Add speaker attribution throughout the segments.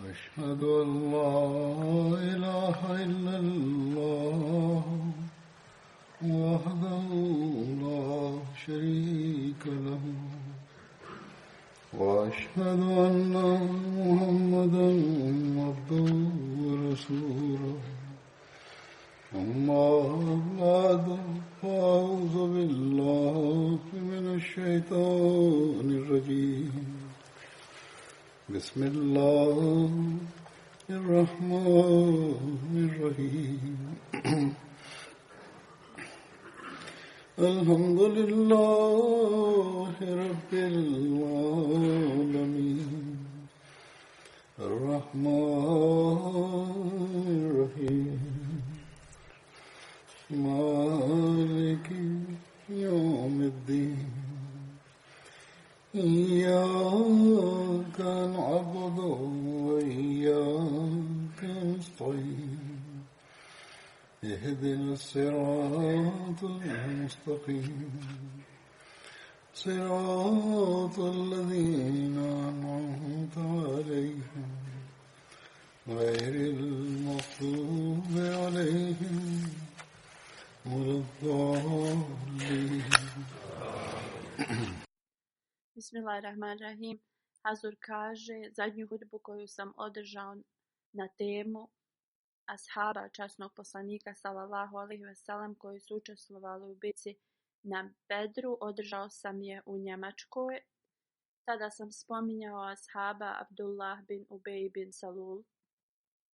Speaker 1: أشهد أن لا إله إلا الله وحده لا شريك له وأشهد أن محمدا عبده ورسوله أما بعد فأعوذ بالله من الشيطان الرجيم بسم الله الرحمن الرحيم الحمد لله رب العالمين الرحمن الرحيم مالك يوم الدين إياك نعبد وإياك نستعين اهدنا الصراط المستقيم صراط الذين أنعمت عليهم غير المغضوب عليهم ولا الضالين.
Speaker 2: Bismillahirrahmanirrahim. Hazur kaže, zadnju hudbu koju sam održao na temu ashaba časnog poslanika sallallahu alejhi ve sellem koji su učestvovali u bitci na Bedru, održao sam je u Njemačkoj. Tada sam spominjao ashaba Abdullah bin Ubej bin Salul.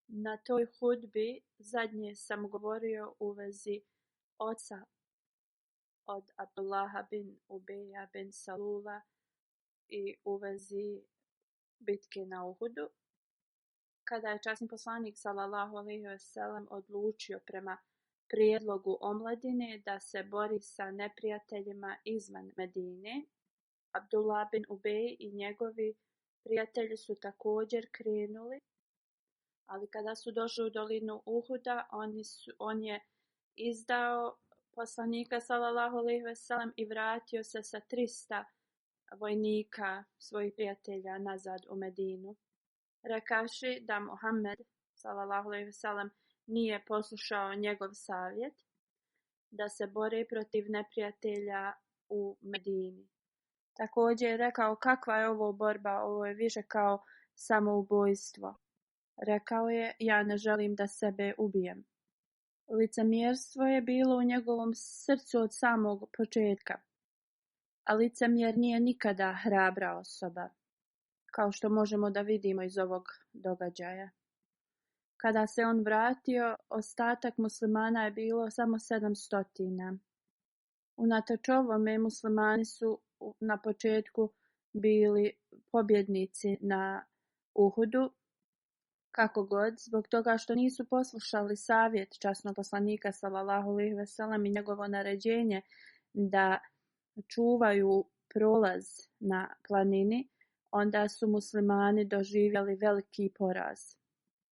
Speaker 2: Na toj hudbi zadnje sam govorio u vezi oca od Abdullaha bin Ubeja bin Salula i u vezi bitke na Uhudu, kada je časni poslanik sallallahu alejhi ve sellem odlučio prema prijedlogu omladine da se bori sa neprijateljima izvan Medine. Abdullah bin Ubej i njegovi prijatelji su također krenuli, ali kada su došli u dolinu Uhuda, on je izdao poslanika sallallahu alejhi ve sellem i vratio se sa 300 vojnika svojih prijatelja nazad u Medinu, rekavši da Muhammed sallallahu alejhi ve sellem nije poslušao njegov savjet da se bore protiv neprijatelja u Medini. Također je rekao, kakva je ovo borba, ovo je više kao samoubojstvo. Rekao je, ja ne želim da sebe ubijem. Licemjerstvo je bilo u njegovom srcu od samog početka. A licemjer nije nikada hrabra osoba, kao što možemo da vidimo iz ovog događaja. Kada se on vratio, ostatak muslimana je bilo samo 700. Unatoč ovome, muslimani su na početku bili pobjednici na Uhudu, kako god, zbog toga što nisu poslušali savjet časnog poslanika sallallahu alejhi ve sellem i njegovo naređenje da čuvaju prolaz na planini, onda su muslimani doživjeli veliki poraz.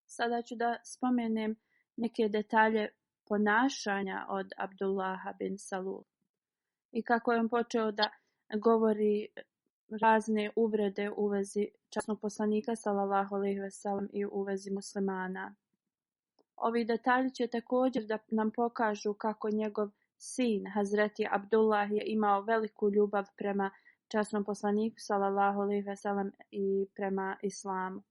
Speaker 2: Sada ću da spomenem neke detalje ponašanja od Abdullaha bin Salul i kako je on počeo da govori razne uvrede u vezi časnog poslanika sallallahu alejhi ve sellem i u vezi muslimana. Ovi detalji će također da nam pokažu kako njegov sin Hazreti Abdullah je imao veliku ljubav prema časnom poslaniku sallallahu alejhi ve sellem i prema islamu.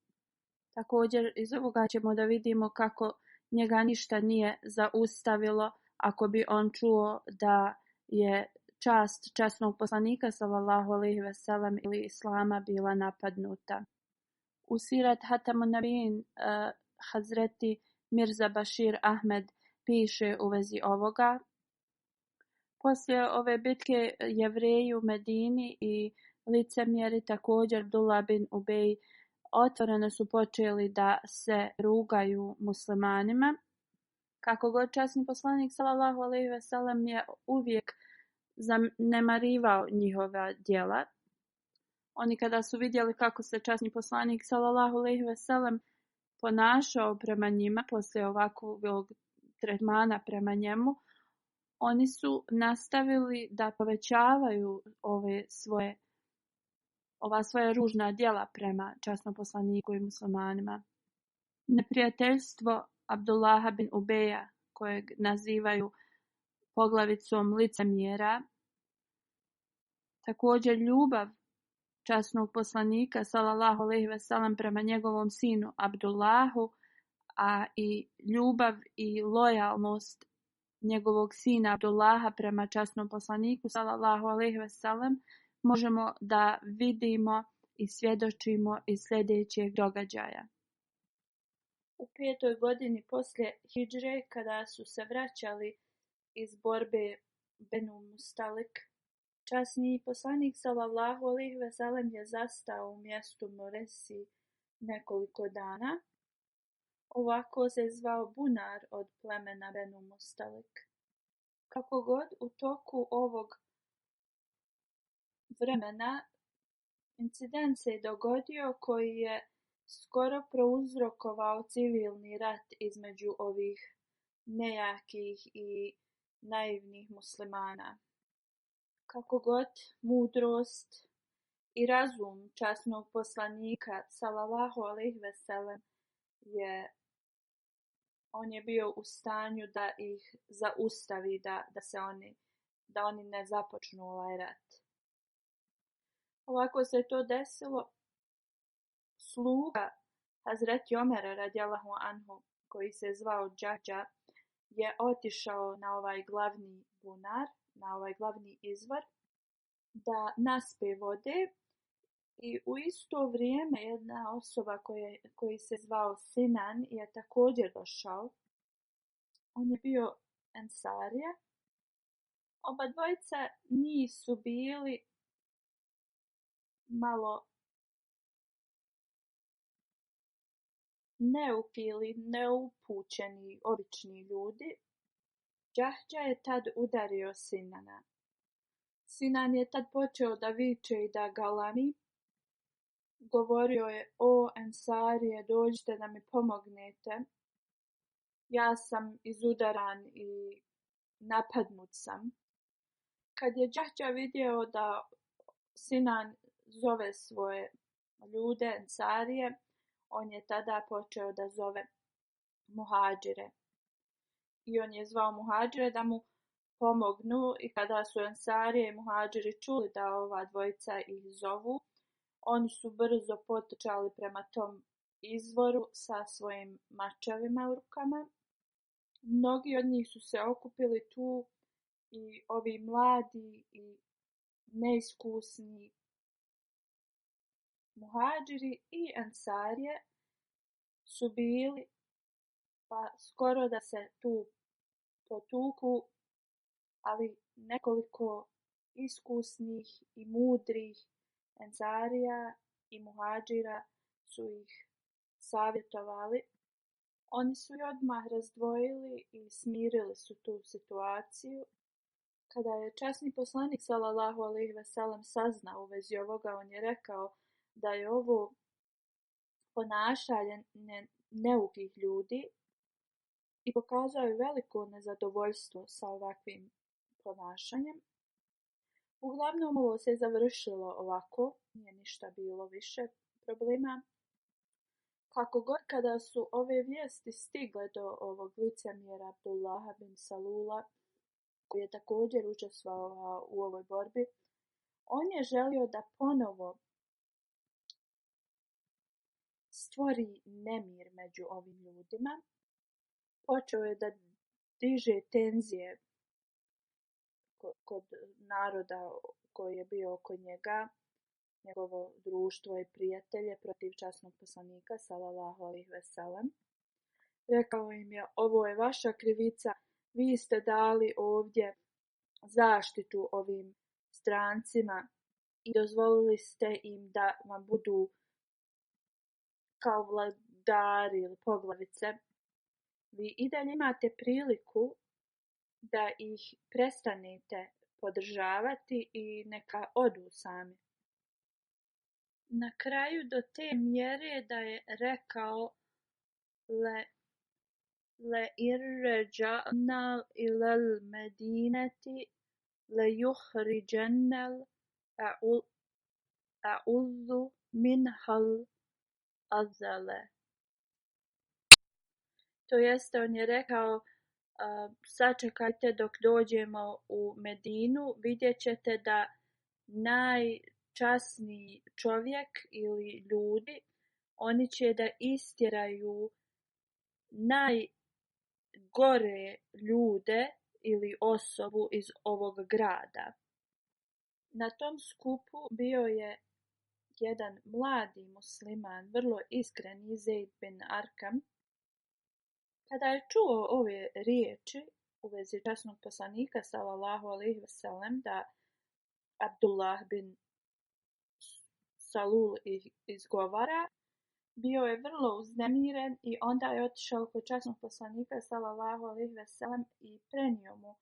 Speaker 2: Također iz ovoga ćemo da vidimo kako njega ništa nije zaustavilo ako bi on čuo da je čast časnog poslanika sallallahu alejhi ve sellem ili islama bila napadnuta. U Sirat Hatamun Nabijin Hazreti Mirza Bashir Ahmed piše u vezi ovoga. Poslije ove bitke Jevreji u Medini i licemjeri, također Abdullah bin Ubej, otvoreno su počeli da se rugaju muslimanima. Kako god časni poslanik sallallahu alejhi ve sellem je uvijek zanemarivao njihova djela. Oni kada su vidjeli kako se časni poslanik sallallahu alejhi ve sellem ponašao prema njima poslije ovakvog tretmana prema njemu, oni su nastavili da povećavaju ove svoje ova svoja ružna djela prema časnom poslaniku i muslimanima. Neprijateljstvo Abdullaha bin Ubeja, kojeg nazivaju poglavicom licemjera, također ljubav časnog poslanika sallallahu alejhi ve sellem prema njegovom sinu Abdullahu, a i ljubav i lojalnost njegovog sina Abdullaha prema časnom poslaniku sallallahu alejhi ve sellem možemo da vidimo i svjedočimo iz sljedećeg događaja. U 5. godini poslije hidžre, kada su se vraćali iz borbe Benu Mustalik, časni poslanik sallallahu alejhi ve sellem je zastao u mjestu Moresi nekoliko dana. Ovako se zvao bunar od plemena Benu Mustalik. Kako god, u toku ovog vremena incident se dogodio koji je skoro prouzrokovao civilni rat između ovih nejakih i naivnih muslimana. Kako god, mudrost i razum časnog poslanika sallallahu alejhi ve sellem on je bio u stanju da ih zaustavi, da oni ne započnu ovaj rat. Ovako se to desilo. Sluga Hazreti Omera radijallahu anhu, koji se zvao Džađa, je otišao na ovaj glavni bunar, na ovaj glavni izvor, da naspe vode, i u isto vrijeme jedna osoba koji se zvao Sinan je također došao. On je bio Ensarija. Oba dvojica nisu bili malo neuki ili neupućeni obični ljudi. Džahdža je tad udario Sinana. Sinan je tad počeo da viče i da galami. Govorio je: o Ensarije, dođite da mi pomognete. Ja sam izudaran i napadnut sam. Kad je Džahdža vidio da Sinan zove svoje ljude, Ensarije, on je tada počeo da zove muhadžire. I on je zvao muhadžire da mu pomognu, i kada su Ensarije i muhadžiri čuli da ova dvojica ih zovu, oni su brzo potrčali prema tom izvoru sa svojim mačevima u rukama. Mnogi od njih su se okupili tu i ovi mladi i neiskusni muhadžiri i Ensarije su bili pa skoro da se tu potuku, ali nekoliko iskusnih i mudrih Ensarija i muhadžira su ih savjetovali. Oni su ih odmah razdvojili i smirili su tu situaciju. Kada je časni poslanik sallallahu alejhi ve sellem saznao u vezi ovoga, on je rekao da je ovo ponašanje neukih ljudi i pokazao je veliko nezadovoljstvo sa ovakvim ponašanjem. Uglavnom, ovo se završilo ovako, nije ništa bilo više problema. Kako god, kada su ove vijesti stigle do ovog licemjera Abdullaha bin Salula, koji je također učestvovao u ovoj borbi, on je želio da ponovo stvori nemir među ovim ljudima. Počeo je da diže tenzije kod naroda koji je bio oko njega, njegovo društvo i prijatelje protiv časnog poslanika sallallahu alejhi ve sellem. Rekao im je: ovo je vaša krivica, vi ste dali ovdje zaštitu ovim strancima i dozvolili ste im da vam budu kao vladari ili poglavice. Vi i dalje imate priliku da ih prestanete podržavati i neka odu sami. Na kraju do te mjere da je rekao: le irređa'na ilal medineti le juhriđennel a'udhu minhal azale. To jeste, on je rekao, sačekajte dok dođemo u Medinu, vidjet ćete da najčasniji čovjek ili ljudi, oni će da istjeraju najgore ljude ili osobu iz ovog grada. Na tom skupu bio je jedan mladi musliman, vrlo iskreni, Zeid bin Arkam. Kada je čuo ove riječi u vezi časnog poslanika sallallahu alejhi ve sellem, da Abdullah bin Salul izgovara, bio je vrlo uznemiren i onda je otišao kod časnog poslanika sallallahu alejhi ve sellem i prenio mu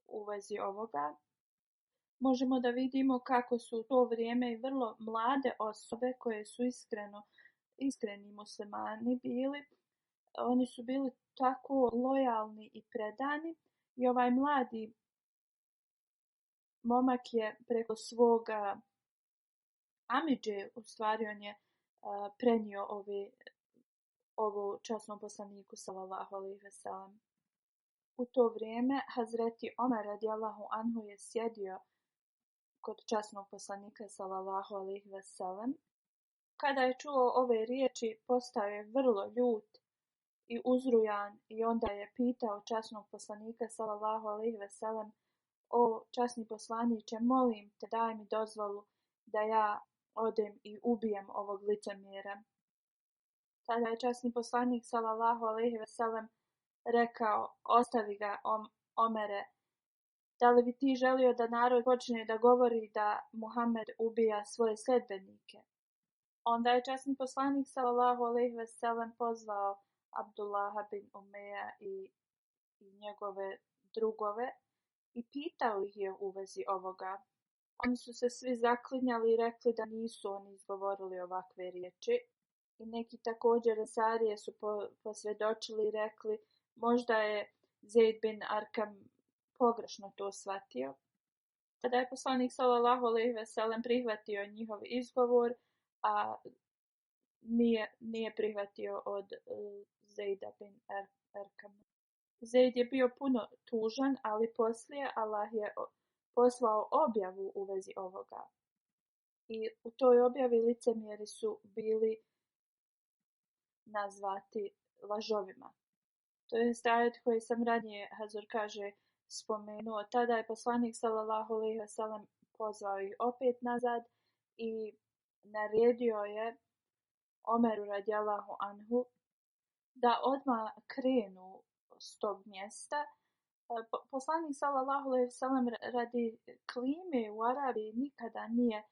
Speaker 2: u vezi ovoga. Možemo da vidimo kako su u to vrijeme i vrlo mlade osobe koje su iskreni muslimani bili. Oni su bili tako lojalni i predani i ovaj mladi momak je preko svoga amidže, u stvari on je prenio ovo časnom poslaniku sallallahu alejhi ve sellem. U to vrijeme Hazreti Omer radijallahu anhu je sjedio kod časnog poslanika sallallahu alejhi ve sellem. Kada je čuo ove riječi, postao je vrlo ljut i uzrujan i onda je pitao časnog poslanika sallallahu alejhi ve sellem: o časni poslaniče, molim te, daj mi dozvolu da ja odem i ubijem ovog licemjera. Tada je časni poslanik sallallahu alejhi ve sellem rekao: ostavi ga, Omere, da li bi ti želio da narod počne da govori da Muhammed ubija svoje sledbenike? Onda je časni poslanik sallallahu alejhi ve sellem pozvao Abdullaha bin Umeja i njegove drugove i pitao ih je u vezi ovoga. Oni su se svi zaklinjali i rekli da nisu oni izgovorili ovakve riječi. I neki također Ensarije su posvjedočili i rekli možda je Zeid bin Arkam pogrešno to shvatio. Tada je poslanik sallallahu alejhi ve sellem prihvatio njihov izgovor, a nije prihvatio od Zeida bin Arkama. Zeid je bio puno tužan, ali poslije Allah je poslao objavu u vezi ovoga. I u toj objavi licemjeri su bili nazvati lažovima. To je ajet koji sam ranije, Hazur kaže, spomenuo. Tada je poslanik sallallahu alejhi ve sellem pozvao ih opet nazad i naredio je Omeru radijallahu anhu da odmah krenu s tog mjesta. Poslanik sallallahu alejhi ve sellem radi klime u Arabiji nikada nije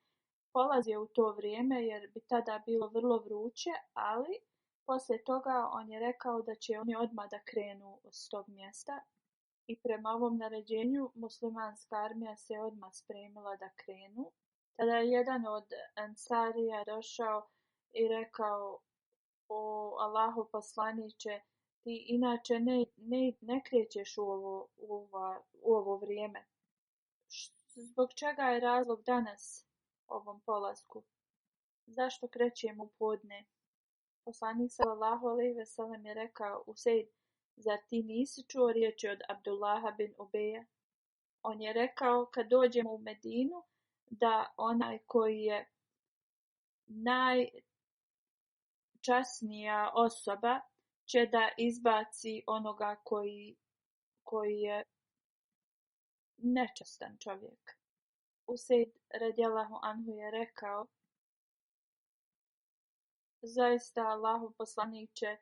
Speaker 2: polazio u to vrijeme jer bi tada bilo vrlo vruće, ali poslije toga on je rekao da će oni odmah da krenu s tog mjesta i prema ovom naređenju muslimanska armija se odmah spremila da krenu. Tada je jedan od Ensarija došao i rekao: o Allahu poslaniče, ti inače ne krećeš u ovo vrijeme. Zbog čega je razlog danas ovom polasku? Zašto krećemo u podne? Poslanik sallallahu alejhi ve sellem je rekao: Usejd, zar ti nisi čuo riječi od Abdullaha bin Ubeja? On je rekao: kad dođemo u Medinu, da onaj koji je najčasnija osoba će da izbaci onoga koji je nečastan čovjek. Usejd radijallahu anhu je rekao: zaista, Allahu poslaniče,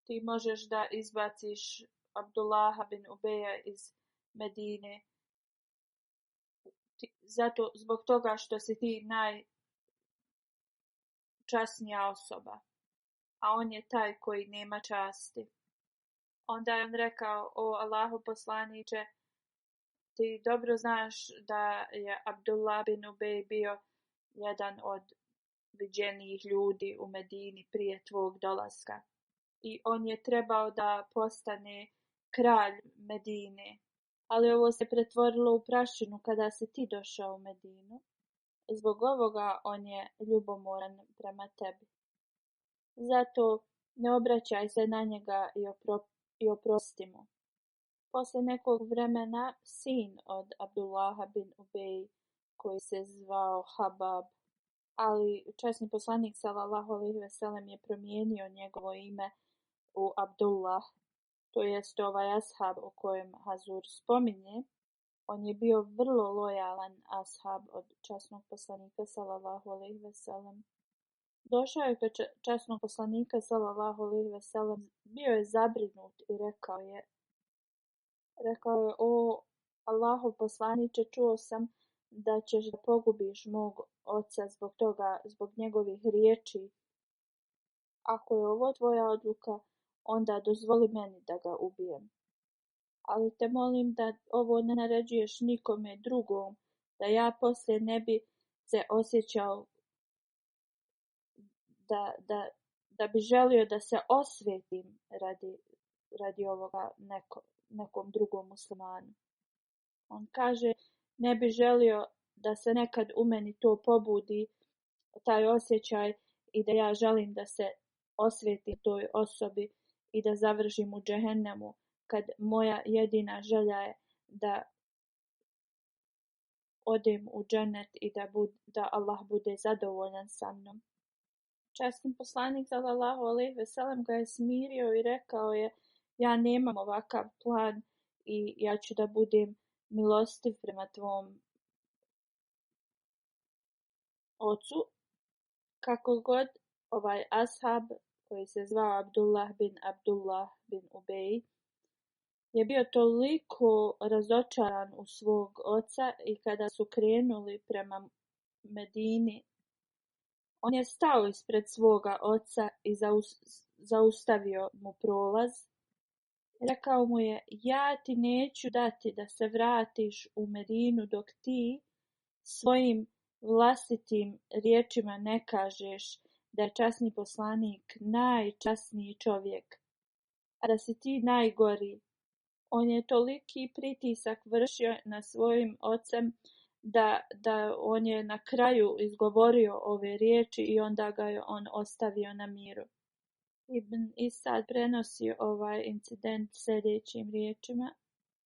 Speaker 2: ti možeš da izbaciš Abdullaha bin Ubeja iz Medine zbog toga što si ti najčasnija osoba, a on je taj koji nema časti. Onda je on rekao: o Allahu poslaniče, ti dobro znaš da je Abdullah bin Ubej bio jedan od viđenijih ljudi u Medini prije tvog dolaska. I on je trebao da postane kralj Medine. Ali ovo se pretvorilo u prašinu kada si ti došao u Medinu. Zbog ovoga on je ljubomoran prema tebi. Zato ne obraćaj se na njega i oprosti mu. Poslije nekog vremena sin od Abdullaha bin Ubej, koji se zvao Habab, ali časni poslanik sallallahu alejhi ve sellem je promijenio njegovo ime u Abdullah, to jest ovaj ashab o kojem Hazur spominje. On je bio vrlo lojalan ashab od časnog poslanika sallallahu alejhi ve sellem. Došao je kod časnog poslanika sallallahu alejhi ve sellem, bio je zabrinut i rekao je: o Allahov poslaniče, čuo sam da ćeš da pogubiš mog oca zbog njegovih riječi. Ako je ovo tvoja odluka, onda dozvoli meni da ga ubijem. Ali te molim da ovo ne naređuješ nikome drugom, da ja poslije ne bi se osjećao da bi želio da se osvetim radi ovoga nekom drugom muslimanu. On kaže, ne bi želio da se nekad u meni to pobudi, taj osjećaj, i da ja želim da se osvetim toj osobi i da završim u džehennemu, kad moja jedina želja je da odem u džennet i da Allah bude zadovoljan sa mnom. Časni poslanik sallallahu alejhi ve sellem ga je smirio i rekao je: ja nemam ovakav plan i ja ću da budem milostiv prema tvom ocu. Kako god, ovaj ashab koji se zvao Abdullah bin Ubej je bio toliko razočaran u svog oca, i kada su krenuli prema Medini, on je stao ispred svoga oca i zaustavio mu prolaz. Rekao mu je: ja ti neću dati da se vratiš u Medinu dok ti svojim vlastitim riječima ne kažeš da je časni poslanik najčasniji čovjek, a da si ti najgori. On je toliki pritisak vršio na svojim ocem da on je na kraju izgovorio ove riječi i onda ga je on ostavio na miru. Ibn Isad prenosi ovaj incident sljedećim riječima: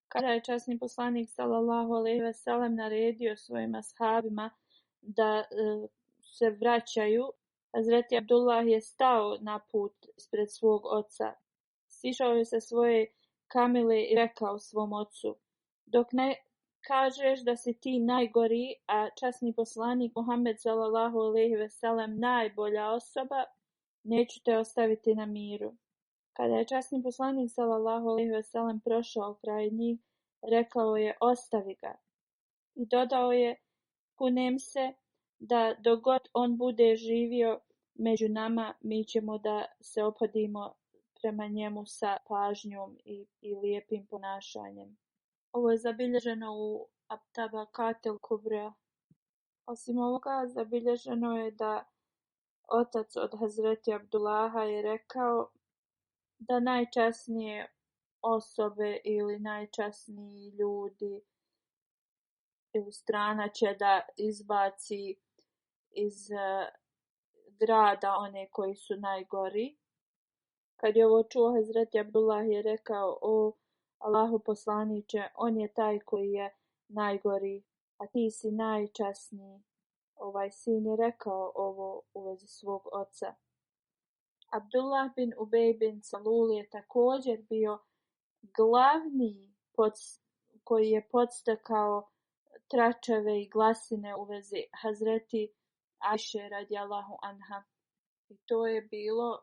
Speaker 2: kada je časni poslanik sallallahu alejhi ve sellem naredio svojim ashabima da se vraćaju, Hazreti Abdullah je stao na put ispred svog oca. Sišao je sa svoje kamile i rekao svom ocu: dok ne kažeš da si ti najgori, a časni poslanik Muhammed sallallahu alejhi ve sellem najbolja osoba, neću te ostaviti na miru. Kada je časni poslanik sallallahu alejhi ve sellem prošao kraj njih, rekao je: ostavi ga. I dodao je: kunem se da dok god on bude živio među nama, mi ćemo da se ophodimo prema njemu sa pažnjom i lijepim ponašanjem. Ovo je zabilježeno u Tabakatil Kubra. Osim ovoga, zabilježeno je da otac od Hazreti Abdullaha je rekao da najčasnije osobe ili najčasniji ljudi ili strana će da izbaci iz grada one koji su najgori. Kad je ovo čuo, Hazreti Abdullah je rekao: o Allahu poslaniče, on je taj koji je najgori, a ti si najčasniji. Ovaj sin je rekao ovo u vezi svog oca. Abdullah bin Ubej bin Salul je također bio glavni koji je podstakao tračeve i glasine u vezi Hazreti Ajše radijallahu anha. I to je bilo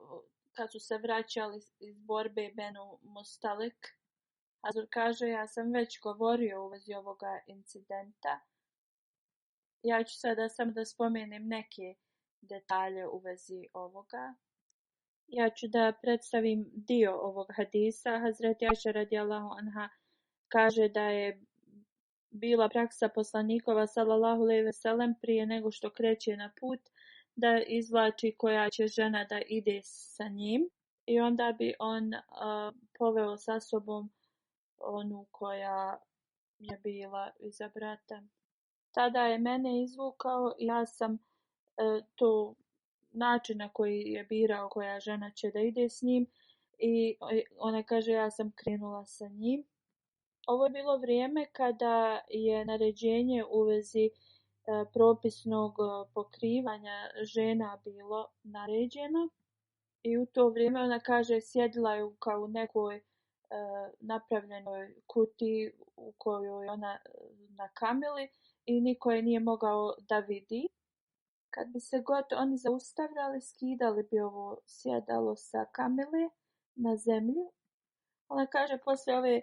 Speaker 2: kad su se vraćali iz borbe Benu Mustalik. Hazur kaže: ja sam već govorio u vezi ovoga incidenta. Ja ću sada samo da spomenem neke detalje u vezi ovoga. Ja ću da predstavim dio ovog hadisa. Hazreti Ajša radijallahu anha kaže da je bila praksa poslanikova sallallahu alejhi ve sellem prije nego što kreće na put da izvlači koja će žena da ide sa njim, i onda bi on poveo sa sobom onu koja je bila izabrata. tada je mene izvukao i ja sam to način na koji je birao koja žena će da ide s njim i ona kaže ja sam krenula sa njim. Ovo je bilo vrijeme kada je naređenje u vezi propisnog pokrivanja žena bilo naređeno i u to vrijeme ona kaže sjedila je kao u nekoj napravljenoj kutiji u kojoj ona na kamili i niko je nije mogao da vidi. Kad bi se god oni zaustavljali, skidali bi ovo sjedalo sa kamile na zemlju. Ona kaže poslije ove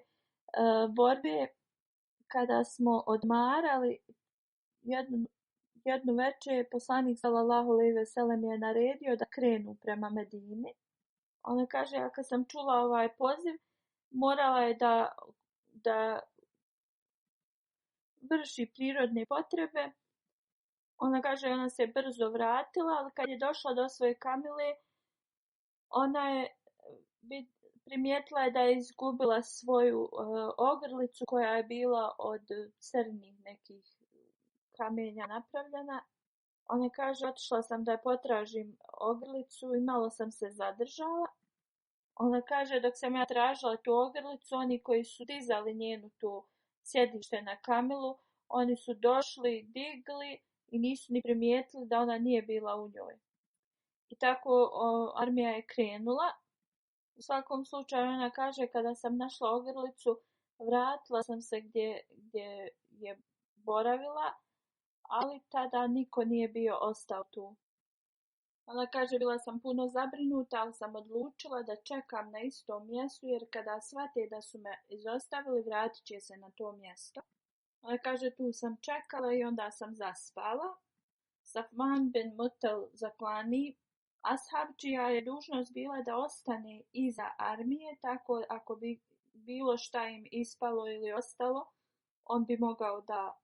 Speaker 2: borbe kada smo odmarali jednu večer poslanik sallallahu alejhi ve sellem je naredio da krenu prema Medini. Ona kaže ja kad sam čula ovaj poziv morala je da vrši prirodne potrebe. Ona kaže ona se brzo vratila, ali kad je došla do svoje kamile ona je primijetila je da je izgubila svoju ogrlicu koja je bila od crnih nekih kamenja napravljena. Ona kaže otišla sam da je potražim ogrlicu i malo sam se zadržala. Ona kaže dok sam ja tražila tu ogrlicu, oni koji su dizali njenu tu sjedište na kamilu, oni su došli, digli i nisu ni primijetili da ona nije bila u njoj. I tako armija je krenula. U svakom slučaju ona kaže kada sam našla ogrlicu, vratila sam se gdje je boravila, ali tada niko nije bio ostao tu. Ona kaže bila sam puno zabrinuta, ali sam odlučila da čekam na istom mjestu jer kada shvate da su me izostavili vratit će se na to mjesto. Ona kaže tu sam čekala i onda sam zaspala. Safvan bin Mutal zaklani ashab čija je dužnost bila da ostane iza armije, tako ako bi bilo šta im ispalo ili ostalo, on bi mogao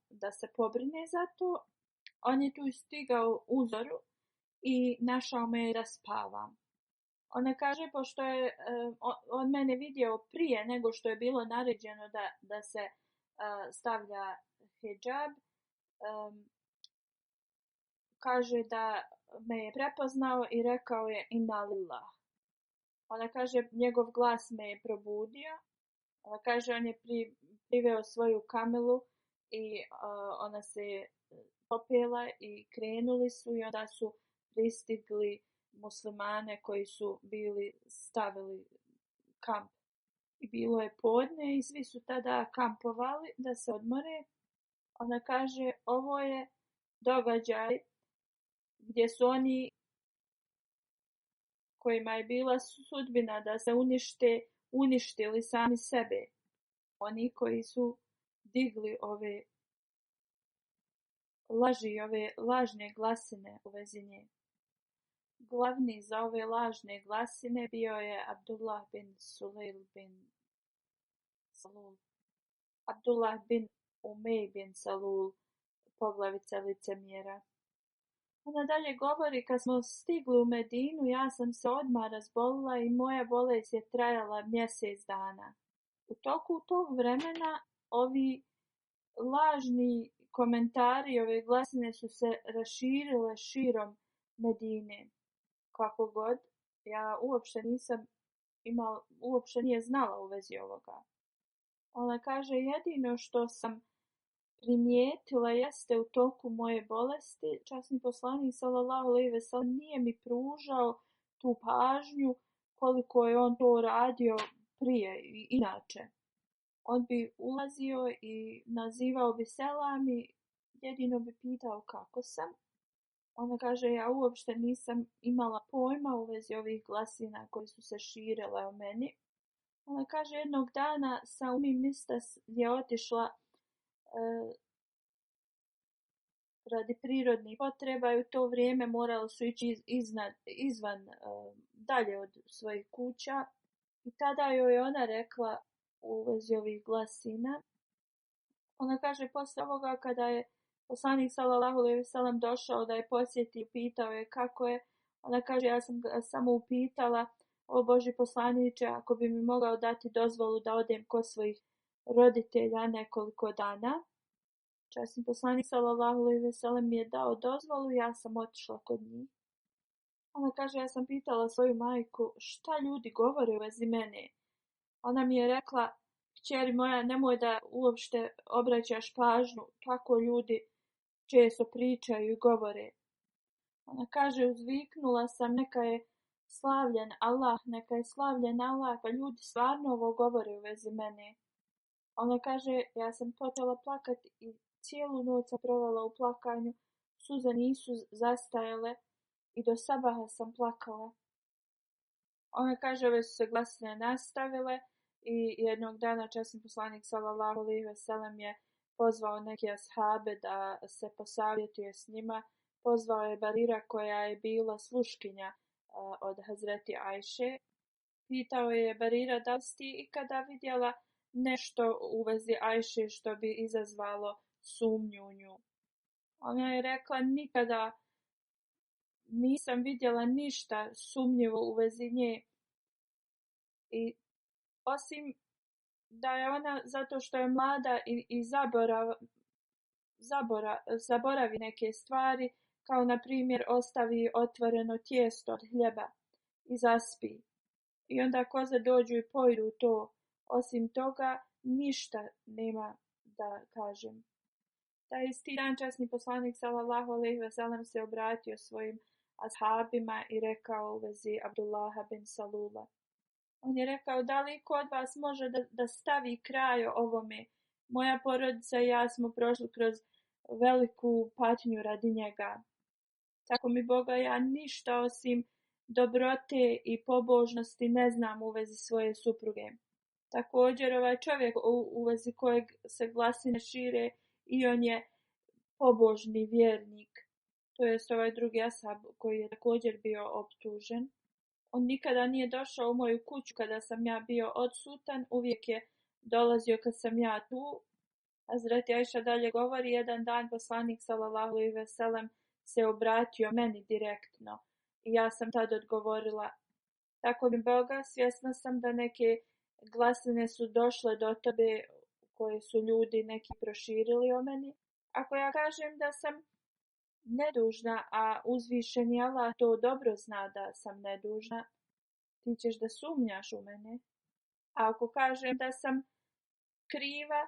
Speaker 2: da se pobrine za to. On je tu stigao u zoru i našao me da spavam. Ona kaže, pošto je on mene vidio prije nego što je bilo naređeno da se stavlja hidžab, kaže da me je prepoznao i rekao je inna lillah. Ona kaže njegov glas me je probudio. Ona kaže on je priveo svoju kamilu i ona se popela i krenuli su i onda su pristigli muslimane koji su bili stavili kamp. I bilo je podne i svi su tada kampovali da se odmore. Ona kaže ovo je događaj gdje su oni kojima je bila sudbina da se uništili sami sebe. Oni koji su digli ove laži, ove lažne glasine u vezi nje. Glavni za ove lažne glasine bio je Abdullah bin Sulejl bin Salul. Abdullah bin Umej bin Salul, poglavica licemjera. Ona dalje govori, kad smo stigli u Medinu, ja sam se odmah razbolila i moja bolest je trajala mjesec dana. U toku tog vremena ovi lažni komentari, ove glasine su se raširile širom Medine. Kako god, ja uopšte nije znala u vezi ovoga. Ona kaže, jedino što sam primijetila jeste u toku moje bolesti, časni poslanik sallallahu alejhi ve sellem nije mi pružao tu pažnju koliko je on to radio prije i inače. On bi ulazio i nazivao bi selam i jedino bi pitao kako sam. Ona kaže ja uopšte nisam imala pojma u vezi ovih glasina koji su se širile o meni. Ona kaže jednog dana sa Ummi Mistas je otišla radi prirodnih potreba i u to vrijeme morali su ići izvan dalje od svojih kuća. I tada joj je ona rekla u vezi ovih glasina. Ona kaže posle ovoga kada je poslanik sallallahu alejhi ve sellem došao da je posjeti i pitao je kako je. Ona kaže ja sam ga samo upitala o Božji poslaniče ako bi mi mogao dati dozvolu da odem kod svojih roditelja nekoliko dana. Časni poslanik sallallahu alejhi ve sellem mi je dao dozvolu, ja sam otišla kod njih. Ona kaže, ja sam pitala svoju majku šta ljudi govore u vezi mene. Ona mi je rekla, kćeri moja, nemoj da uopšte obraćaš pažnju, tako ljudi često pričaju i govore. Ona kaže, uzviknula sam, neka je slavljen Allah, neka je slavljen Allah, pa ljudi stvarno ovo govore u vezi mene. Ona kaže, ja sam počela plakati i cijelu noć sam provela u plakanju, suze nisu zastajale i do sabaha sam plakala. Ona kaže, ove su se glasine nastavile i jednog dana časni poslanik sallallahu alejhi ve sellem je pozvao neke ashabe da se posavjetuje s njima. Pozvao je Barira koja je bila sluškinja od Hazreti Ajše. Pitao je Barira, da li si ti ikada vidjela nešto u vezi Ajše što bi izazvalo sumnju u nju? Ona je rekla, nikada nisam vidjela ništa sumnjivo u vezi nje. I osim da je ona, zato što je mlada i zaboravi neke stvari, kao na primjer ostavi otvoreno tijesto od hljeba i zaspi. I onda koze dođu i pojedu to. Osim toga, ništa nema da kažem. Taj isti dan časni poslanik sallallahu alejhi ve sellem se obratio svojim ashabima i rekao u vezi Abdullaha bin Salula. On je rekao, da li ko od vas može da stavi kraj ovome? Moja porodica i ja smo prošli kroz veliku patnju radi njega. Tako mi Boga, ja ništa osim dobrote i pobožnosti ne znam u vezi svoje supruge. Također ovaj čovjek u vezi kojeg se glasine šire i on je pobožni vjernik. To jest ovaj drugi ashab koji je također bio optužen. On nikada nije došao u moju kuću kada sam ja bio odsutan, uvijek je dolazio kad sam ja tu. Hazreti Ajša dalje govori, jedan dan poslanik sallallahu alejhi ve sellem se obratio meni direktno i ja sam tad odgovorila, tako mi Boga, svjesna sam da neke glasine su došle do tebe koje su ljudi neki proširili o meni. Ako ja kažem da sam nedužna, a uzvišeni Allah to dobro zna da sam nedužna, ti ćeš da sumnjaš u mene. A ako kažem da sam kriva,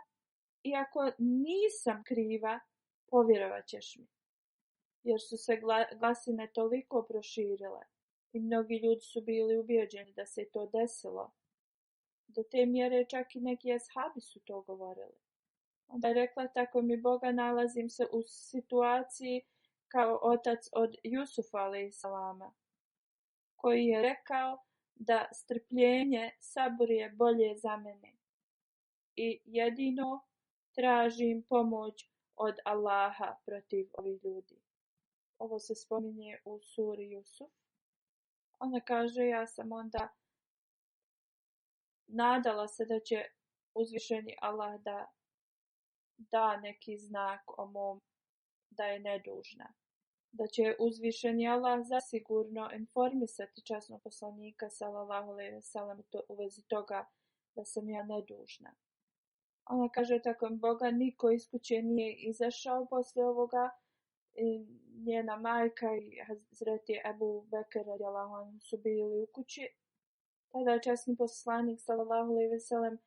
Speaker 2: i ako nisam kriva, povjerovat ćeš mi. Jer su se glasine toliko proširile i mnogi ljudi su bili ubijeđeni da se to desilo. Do te mjere čak i neki ashabi su to govorili. Onda je rekla, tako mi Boga, nalazim se u situaciji kao otac od Jusufa alejselama, koji je rekao da strpljenje, sabor je bolje za mene. I jedino tražim pomoć od Allaha protiv ovih ljudi. Ovo se spominje u suri Jusuf. Ona kaže, ja sam onda nadala se da će uzvišeni Allah da neki znak o mom da je nedužna. Da će uzvišeni Allah zasigurno informisati časnog poslanika sallallahu alejhi ve sellem u vezi toga da sam ja nedužna. Ona kaže, tako mi Boga, niko iz kuće nije izašao poslije ovoga. Njena majka i Hazreti Ebu Bekr radijallahu anhu su bili u kući. Tada je časni poslanik sallallahu alejhi ve sellem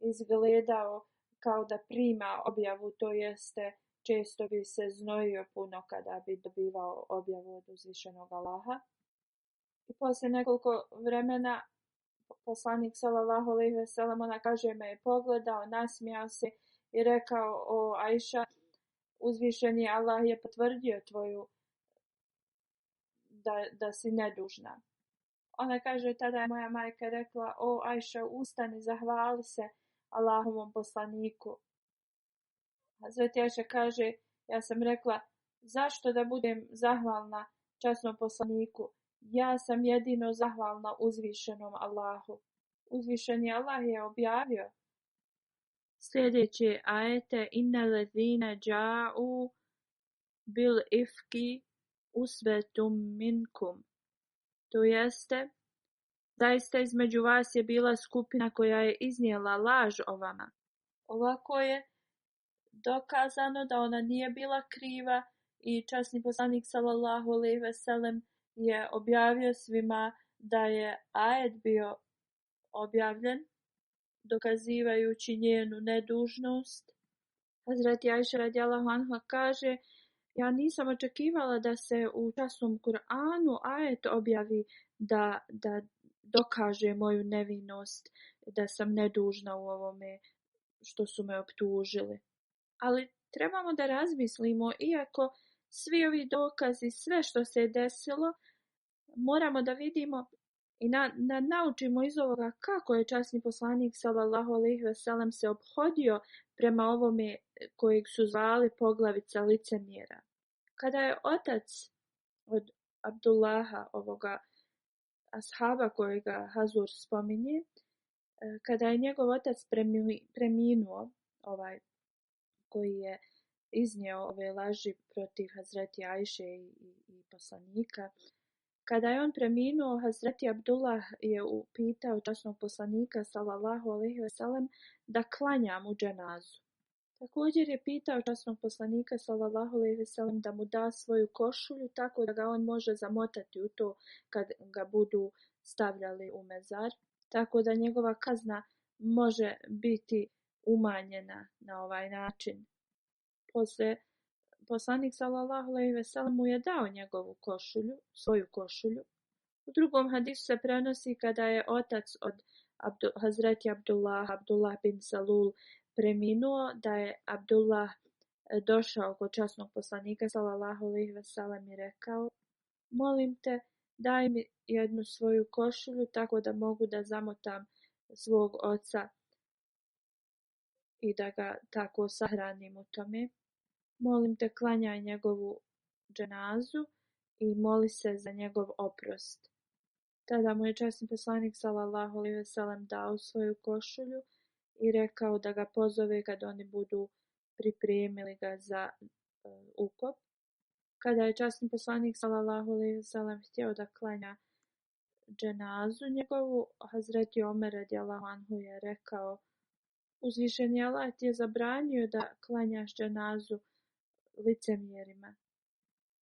Speaker 2: izgledao kao da prima objavu, to jeste često bi se znojio puno kada bi dobivao objavu od uzvišenog Allaha. I poslije nekoliko vremena poslanik sallallahu alejhi ve sellem, ona kaže, me je pogledao, nasmijao se i rekao, o Ajša, uzvišeni Allah je potvrdio tvoju da si nedužna. Ona kaže, tada je moja majka rekla, o Ajša, ustani, zahvali se Allahovom poslaniku. Hazreti Ajša kaže, ja sam rekla, zašto da budem zahvalna časnom poslaniku? Ja sam jedino zahvalna uzvišenom Allahu. Uzvišeni Allah je objavio sljedeće ajete, inna lezine dža'u bil ifki usbetum minkum. To jeste, zaista između vas je bila skupina koja je iznijela laž o vama. Ovako je dokazano da ona nije bila kriva i časni poslanik sallallahu alejhi ve sellem je objavio svima da je ajet bio objavljen dokazivajući njenu nedužnost. Hazreti Ajša radijallahu anha kaže: ja nisam očekivala da se u časnom Kur'anu ajet objavi da dokaže moju nevinost, da sam nedužna u ovome što su me optužili. Ali trebamo da razmislimo, iako svi ovi dokazi, sve što se je desilo, moramo da vidimo i naučimo iz ovoga kako je časni poslanik sallallahu alejhi ve sellem se ophodio prema ovome kojeg su zvali poglavica licemjera. Kada je otac od Abdullaha, ovoga ashaba kojega Hazur spominje, kada je njegov otac preminuo, ovaj koji je iznio ove laži protiv Hazreti Ajše i poslanika, kada je on preminuo, Hazreti Abdullah je upitao časnog poslanika sallallahu alejhi ve sellem da klanja mu dženazu. Također je pitao časnog poslanika sallallahu alejhi ve sellem da mu da svoju košulju tako da ga on može zamotati u to kad ga budu stavljali u mezar, tako da njegova kazna može biti umanjena na ovaj način. Poslije poslanik sallallahu alejhi ve sellem mu je dao njegovu košulju, svoju košulju. U drugom hadisu se prenosi kada je otac od Hazreti Abdullah bin Salul preminuo, da je Abdullah došao kod časnog poslanika sallallahu alejhi ve sellem i rekao: molim te, daj mi jednu svoju košulju tako da mogu da zamotam svog oca i da ga tako sahranim u tome. Molim te, klanjaj njegovu dženazu i moli se za njegov oprost. Tada mu je časni poslanik sallallahu alejhi ve sellem dao svoju košulju i rekao da ga pozove kad oni budu pripremili ga za ukop. Kada je časni poslanik sallallahu alejhi ve sellem htio da klanja dženazu njegovu, Hazreti Omer radijallahu anhu je rekao: uzvišeni Allah ti je zabranio da klanjaš dženazu licemjerima.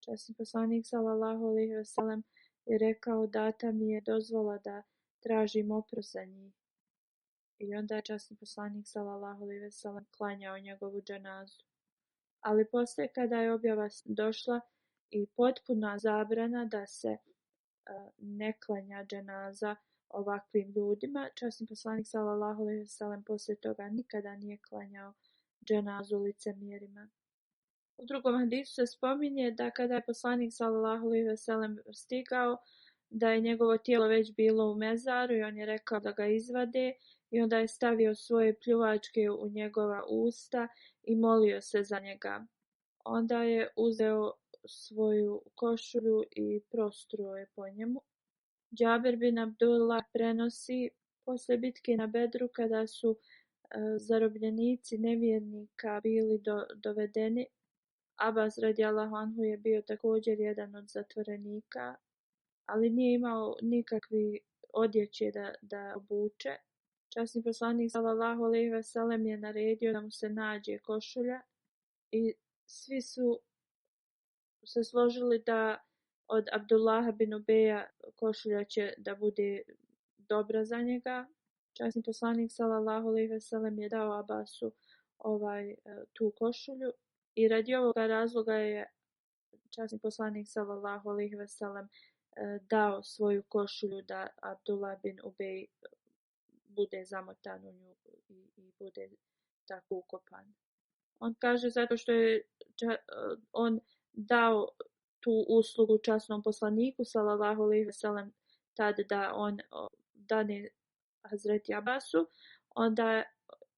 Speaker 2: Časni poslanik sallallahu alejhi ve sellem je rekao: data mi je dozvola da tražim oprost za njih. I onda je časni poslanik sallallahu alejhi ve sellem klanjao njegovu dženazu. Ali poslije, kada je objava došla i potpuna zabrana da se ne klanja dženaza ovakvim ljudima, časni poslanik sallallahu alejhi ve sellem poslije toga nikada nije klanjao dženazu licemjerima. U drugom hadisu se spominje da kada je poslanik sallallahu alejhi ve sellem stigao, da je njegovo tijelo već bilo u mezaru i on je rekao da ga izvade i onda je stavio svoje pljuvačke u njegova usta i molio se za njega. Onda je uzeo svoju košulju i prostruo je po njemu. Džabir bin Abdullah prenosi: poslije bitke na Bedru, kada su zarobljenici nevjernika bili dovedeni, Abbas radijallahu anhu je bio također jedan od zatvorenika, ali nije imao nikakvi odjeće da obuče. Časni poslanik sallallahu alejhi ve sellem je naredio da mu se nađe košulja i svi su se složili da od Abdullaha bin Ubeja košulja će da bude dobra za njega. Časni poslanik sallallahu alejhi ve sellem je dao Abbasu tu košulju i radi ovoga razloga je časni poslanik sallallahu alejhi ve sellem dao svoju košulju da Abdullah bin Ubej bude zamotan u nju i bude tako ukopan. On kaže zato što je on dao tu uslugu časnom poslaniku sallallahu alejhi ve sellem tad da on dane Hazreti Abbasu, onda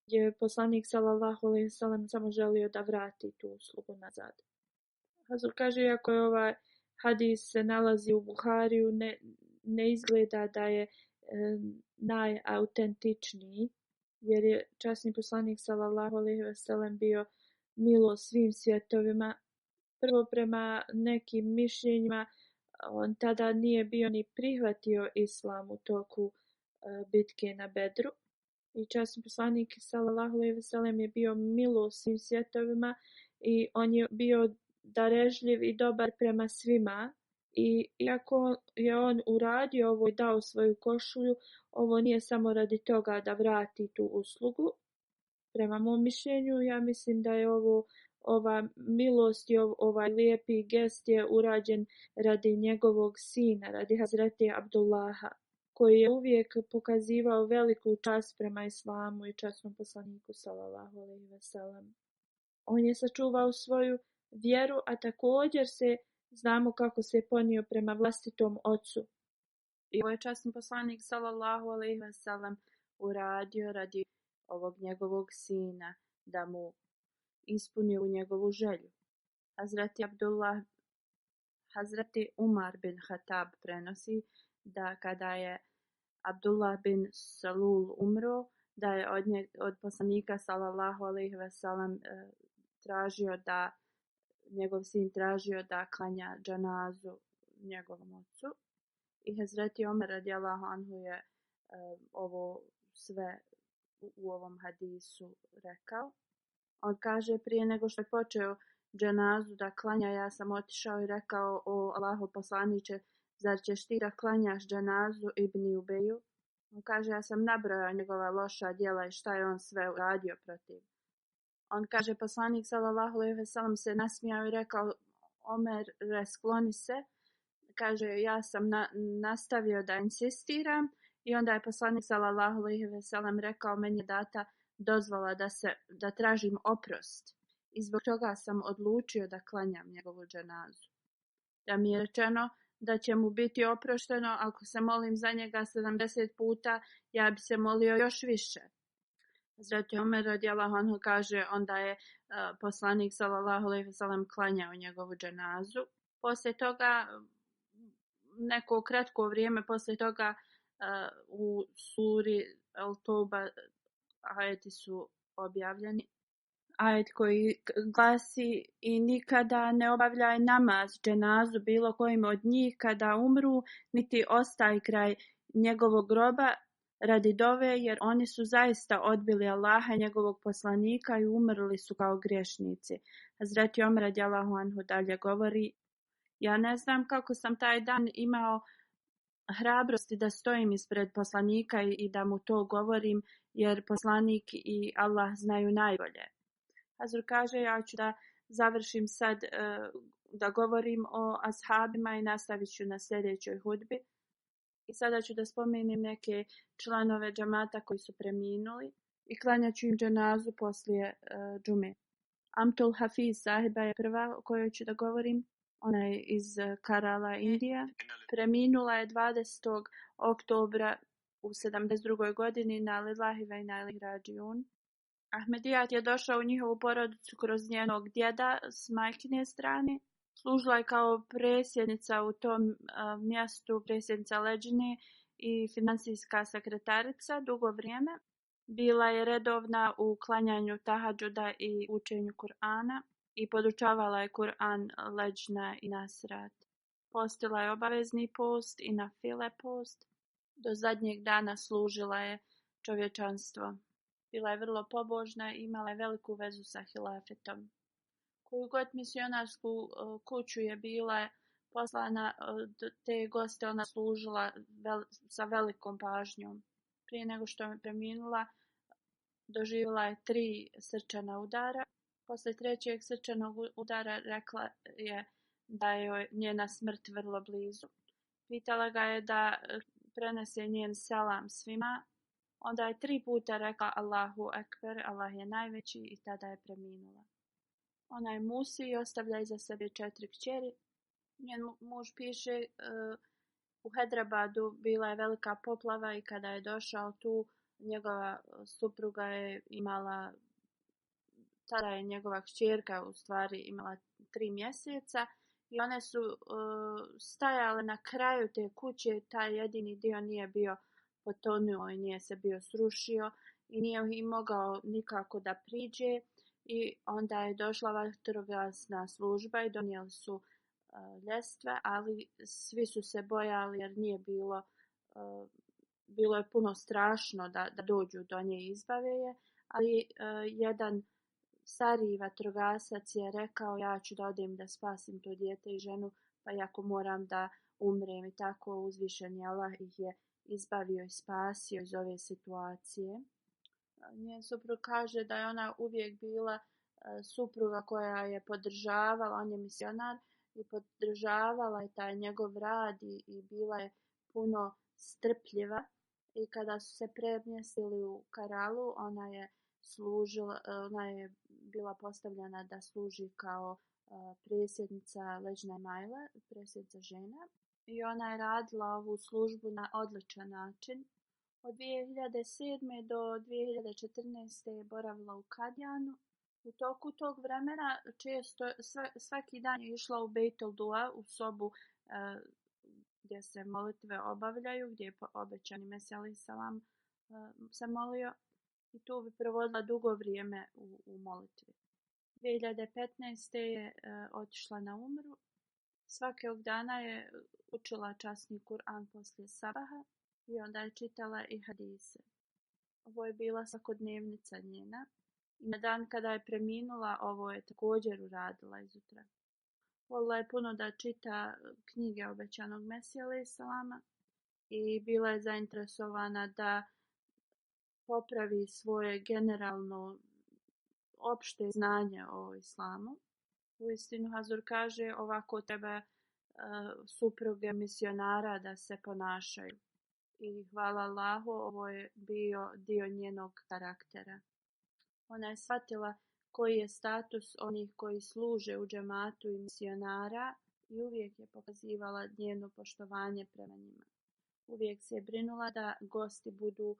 Speaker 2: je poslanik sallallahu alejhi ve sellem samo želio da vrati tu uslugu nazad. Hazur kaže, iako je ovaj hadis se nalazi u Buhariju, ne izgleda da je najautentičniji, jer je časni poslanik sallallahu alejhi ve sellem bio milo svim svjetovima. Prvo, prema nekim mišljenjima, on tada nije bio ni prihvatio islam u toku bitke na Bedru. I časni poslanik sallallahu alejhi ve sellem je bio milost svim svjetovima i on je bio darežljiv i dobar prema svima. I iako je on uradio ovo i dao svoju košulju, ovo nije samo radi toga da vrati tu uslugu. Prema mom mišljenju, ja mislim da je ova milost i ovaj lijepi gest je urađen radi njegovog sina, radi Hazreti Abdullaha, koji je uvijek pokazivao veliku čast prema islamu i časnom poslaniku sallallahu alejhi ve sellem. On je sačuvao svoju vjeru, a također znamo kako se ponio prema vlastitom ocu. I ovo je časni poslanik sallallahu alejhi ve sellem uradio radi ovog njegovog sina, da mu ispuni u njegovu želju. Hazreti Umar bin Khattab prenosi da kada je Abdullah bin Salul umro, da je od poslanika sallallahu alejhi ve sellem tražio da njegov sin tražio da klanja džanazu njegovom ocu. I Hazreti Omer radijallahu anhu je ovo sve u ovom hadisu rekao. On kaže, prije nego što je počeo džanazu da klanja, ja sam otišao i rekao, o Allahov poslaniče, zar ćeš ti da klanjaš džanazu Ibn Ubeju? On kaže, ja sam nabrojao njegova loša djela i šta je on sve uradio protiv. On kaže, poslanik sallallahu alejhi ve sellem se nasmijao i rekao, Omer, skloni se. Kaže, ja sam nastavio da insistiram i onda je poslanik sallallahu alejhi ve sellem rekao, meni je data dozvola da tražim oprost. I zbog toga sam odlučio da klanjam njegovu dženazu. Da mi je rečeno da će mu biti oprošteno ako se molim za njega 70 puta, ja bi se molio još više. Hazreti Omer radijallahu anhu kaže, onda je poslanik sallallahu alejhi ve sellem klanjao njegovu dženazu. Poslije toga, neko kratko vrijeme poslije toga, u suri Al-Toba ajeti su objavljeni. Ajet koji glasi, i nikada ne obavljaj namaz dženazu bilo kojim od njih kada umru, niti ostaj kraj njegovog groba radi dove, jer oni su zaista odbili Allaha, njegovog poslanika, i umrli su kao griješnici. Hazreti Omer radijallahu anhu dalje govori, ja ne znam kako sam taj dan imao hrabrosti da stojim ispred poslanika i da mu to govorim, jer poslanik i Allah znaju najbolje. Hazur kaže, ja ću da završim sad da govorim o ashabima i nastavit ću na sljedećoj hudbi. I sada ću da spomenem neke članove džamata koji su preminuli i klanjat ću im dženazu poslije džume. Amtul Hafiz sahiba je prva o kojoj ću da govorim. Ona je iz Karala, Indija. Preminula je 20. oktobra u 72. godini na lillahi ve inna ilaihi rađiun. Ahmedijat je došao u njihovu porodicu kroz njenog djeda s majkine strane. Služila je kao predsjednica u tom mjestu, predsjednica leđine i financijska sekretarica dugo vrijeme. Bila je redovna u klanjanju tahadžuda i učenju Kur'ana i podučavala je Kur'an leđna i nasrat. Postila je obavezni post i na file post. Do zadnjeg dana služila je čovječanstvo. Bila je vrlo pobožna i imala je veliku vezu sa hilafetom. Koju god misionarsku kuću je bila poslana, te goste ona služila sa velikom pažnjom. Prije nego što je preminula, doživjela je 3 srčana udara. Poslije 3. srčanog udara rekla je da je njena smrt vrlo blizu. Pitala ga je da prenese njen selam svima. Onda je 3 puta rekla Allahu Ekber, Allah je najveći, i tada je preminula. Ona je musi i ostavlja iza sebe 4 kćeri. Njen muž piše, u Hedrabadu bila je velika poplava i kada je došao tu, njegova supruga je imala, tada je njegova kćerka u stvari imala 3 mjeseca i one su stajale na kraju te kuće, taj jedini dio nije bio potonuo i nije se bio srušio i nije im mogao nikako da priđe. I onda je došla vatrogasna služba i donijeli su ljestve, ali svi su se bojali jer nije bilo bilo je puno strašno da dođu do nje i izbave je, ali jedan stariji vatrogasac je rekao ja ću da odem da spasim to dijete i ženu, pa iako moram da umrem i tako uzvišeni Allah ih je izbavio i spasio iz ove situacije. Njen suprug kaže da je ona uvijek bila supruga koja je podržavala, on je misionar i podržavala je taj njegov rad i bila je puno strpljiva i kada su se premjestili u Karalu ona je bila postavljena da služi kao predsjednica Leđne Majle, predsjednica žena i ona je radila ovu službu na odličan način. Od 2007. do 2014. je boravila u Kadjanu. U toku tog vremena svaki dan je išla u Bejtul Dua, u sobu gdje se molitve obavljaju, gdje je obećani Mesija alejhi selam se molio i tu bi provodila dugo vrijeme u molitvi. 2015. je otišla na umru. Svakog dana je učila časni Kur'an poslije sabaha i onda je čitala i hadise. Ovo je bila svakodnevnica njena. I na dan kada je preminula, ovo je također uradila izutra. Volila je puno da čita knjige obećanog Mesija alejhi selama i bila je zainteresovana da popravi svoje generalno opšte znanje o islamu. Uistinu Hazur kaže ovako treba supruge misionara da se ponašaju. I hvala Allahu, ovo je bio dio njenog karaktera. Ona je shvatila koji je status onih koji služe u džematu i misionara i uvijek je pokazivala njeno poštovanje prema njima. Uvijek se je brinula da gosti budu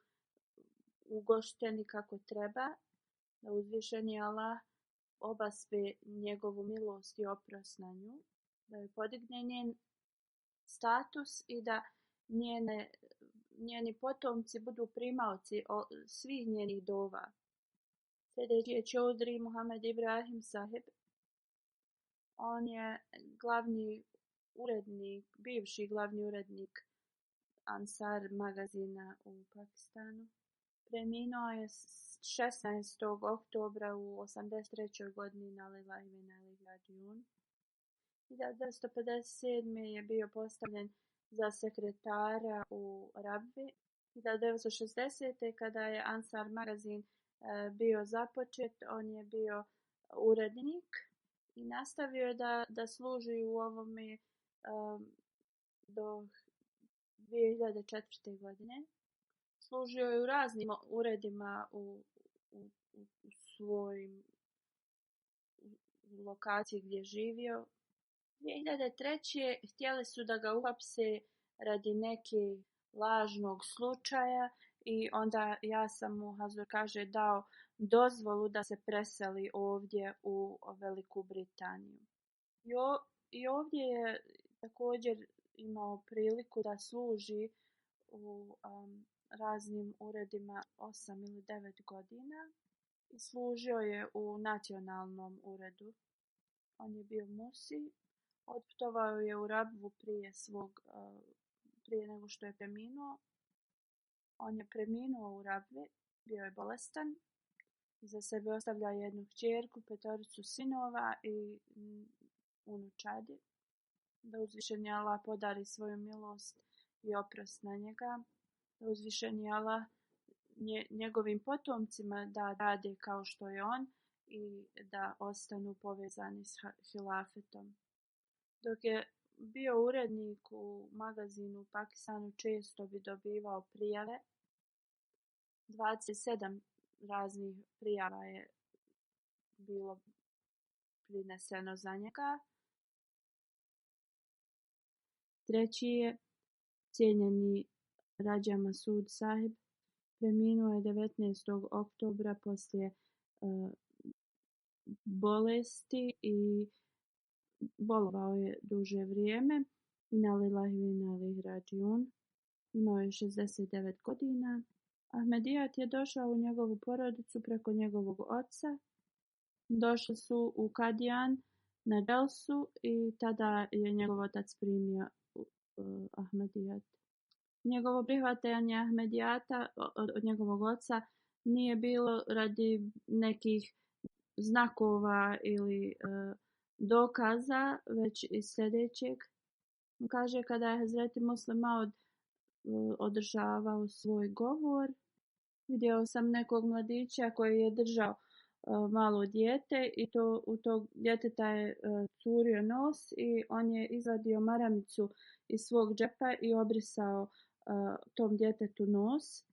Speaker 2: ugošteni kako treba, da uzvišeni Allah obaspe njegovu milost i oprost na nju, da joj podigne njen status i da njeni potomci budu primaoci svih njenih dova. Sljedeći je Čaudhry Muhammad Ibrahim Sahib. On je bivši glavni urednik Ansar magazina u Pakistanu. Preminuo je 16. oktobra u 83. godini na Lillahi wa inna ilaihi rađiun. 1957. je bio postavljen za sekretara u Rabvi. 1960. kada je Ansar magazin bio započet, on je bio urednik i nastavio je da služi u ovome do 2004. godine. Služio je u raznim uredima u svojim lokaciji gdje živio. 2003. htjeli su da ga uhapse radi neke lažnog slučaja i onda ja sam mu, Hazur kaže, dao dozvolu da se preseli ovdje u Veliku Britaniju. I ovdje je također imao priliku da služi u raznim uredima 8 ili 9 godina i služio je u nacionalnom uredu. On je bio musi, otputovao je u Rabvu prije nego što je preminuo. On je preminuo u Rabvi, bio je bolestan, za sebe ostavlja jednu kćerku, 5 sinova i unučadi. Da uzvišeni Allah podari svoju milost i oprost na njega. Da uzvišeni Allah njegovim potomcima da rade kao što je on i da ostanu povezani s hilafetom. Dok je bio urednik u magazinu u Pakistanu, često bi dobivao prijave. 27 raznih prijava je bilo prineseno za njega. Treći je cijenjeni Rađa Masud Sahib. Preminuo je 19. oktobra poslije bolesti i bolovao je duže vrijeme. Inna lillahi wa inna ilaihi rađiun. Imao je 69 godina. Ahmedijat je došao u njegovu porodicu preko njegovog oca. Došli su u Kadjan na Dželsu i tada je njegov otac primio Ahmedijat. Njegovo prihvatanje Ahmedijata od njegovog oca nije bilo radi nekih znakova ili dokaza, već iz sljedećeg. Kaže, kada je Hazreti Muslim Maud održavao svoj govor, vidio sam nekog mladića koji je držao malo dijete i u tog djeteta je curio nos i on je izvadio maramicu iz svog džepa i obrisao tom djetetu nos.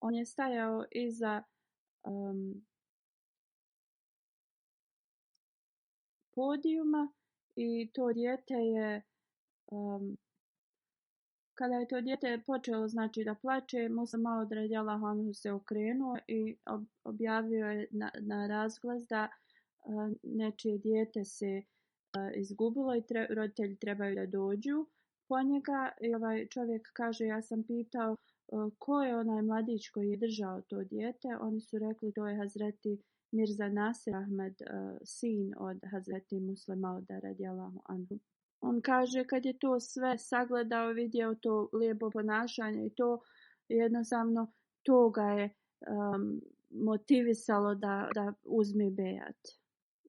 Speaker 2: On je stajao iza podijuma i to dijete je kada je to dijete počelo znači da plače, Muslim Maud radijallahu anhu se okrenuo i objavio je na razglas da nečije dijete se izgubilo i roditelji trebaju da dođu po njega. I ovaj čovjek kaže, ja sam pitao ko je onaj mladić koji je držao to dijete. Oni su rekli, to je Hazreti Mirza Nasir Ahmed, sin od Hazreti Muslim Mauda radijallahu anhu. On kaže, kad je to sve sagledao, vidio to lijepo ponašanje i to jednostavno to ga je motivisalo da uzme bejat,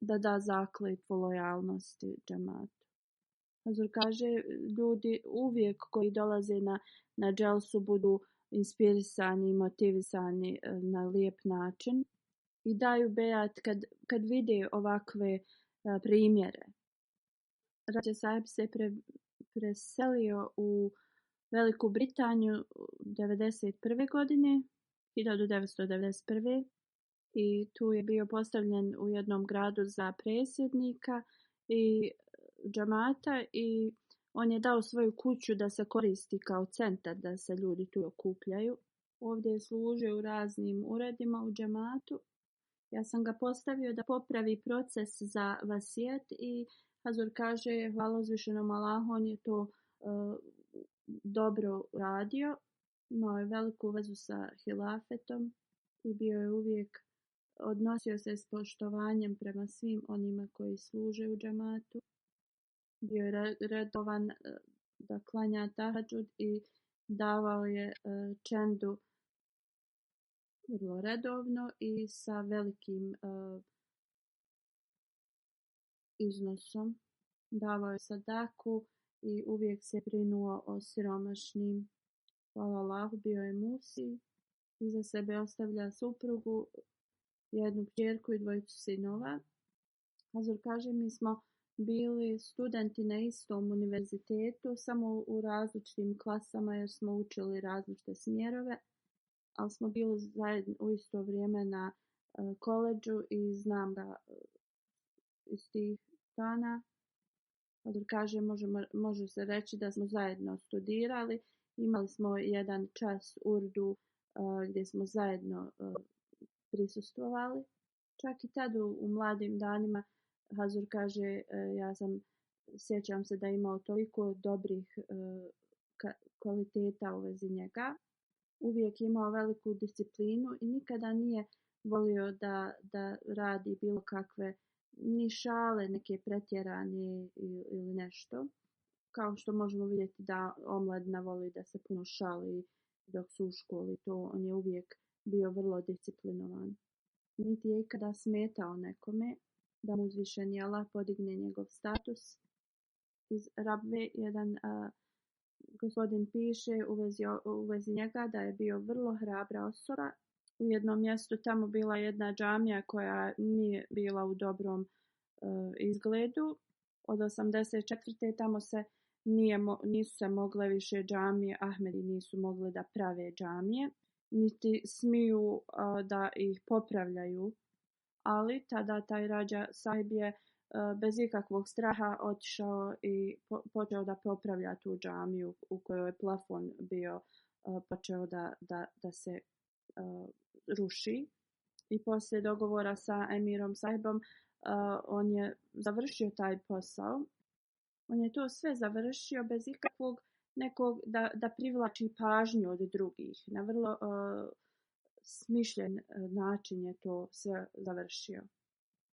Speaker 2: da da zakletvu lojalnosti džematu. Hazur kaže, ljudi uvijek koji dolaze na dželsu budu inspirisani i motivisani na lijep način i daju bejat kad vide ovakve primjere. Rađa Sahib se preselio u Veliku Britaniju 1991. godine, 1991. I tu je bio postavljen u jednom gradu za predsjednika i džamata i on je dao svoju kuću da se koristi kao centar, da se ljudi tu okupljaju. Ovdje je služio u raznim uredima u džamatu. Ja sam ga postavio da popravi proces za vasijet i Hazur kaže, hvala uzvišenom Allahu, on je to dobro radio. Imao je veliku vezu sa hilafetom i bio je uvijek, odnosio se s poštovanjem prema svim onima koji služe u džamatu. Bio je redovan da klanja tahadžud i davao je čendu vrlo redovno i sa velikim iznosom. Davao je sadaku i uvijek se brinuo o siromašnim. Hvala Allahu, bio je musi. Iza sebe ostavlja suprugu, jednu kćerku i dvojicu sinova. Hazur kaže, mi smo bili studenti na istom univerzitetu, samo u različitim klasama jer smo učili različite smjerove, ali smo bili zajedno u isto vrijeme na koledžu i znam ga iz tih dana. Hazur kaže, može se reći da smo zajedno studirali. Imali smo jedan čas urdu gdje smo zajedno prisustvovali. Čak i tad u mladim danima Hazur kaže, sjećam se da je imao toliko dobrih kvaliteta u vezi njega. Uvijek imao veliku disciplinu i nikada nije volio da radi bilo kakve ni šale, neke pretjerane ili nešto. Kao što možemo vidjeti da omladina voli da se puno šali dok su u školi, to on je uvijek bio vrlo disciplinovan. Niti je ikada smetao nekome da mu uzvišeni Allah podigne njegov status. Iz Rabve jedan gospodin piše u vezi njega da je bio vrlo hrabra osoba. U jednom mjestu tamo bila jedna džamija koja nije bila u dobrom izgledu. Od 1984. tamo se nisu se mogle više džamije, Ahmedi nisu mogli da prave džamije, niti smiju da ih popravljaju. Ali tada taj Rađa Sahib je bez ikakvog straha otišao i počeo da popravlja tu džamiju u kojoj je plafon bio počeo da se ruši. I poslije dogovora sa emirom Sahibom on je završio taj posao. On je to sve završio bez ikakvog nekog da privlači pažnju od drugih. Na vrlo smišljen način je to sve završio.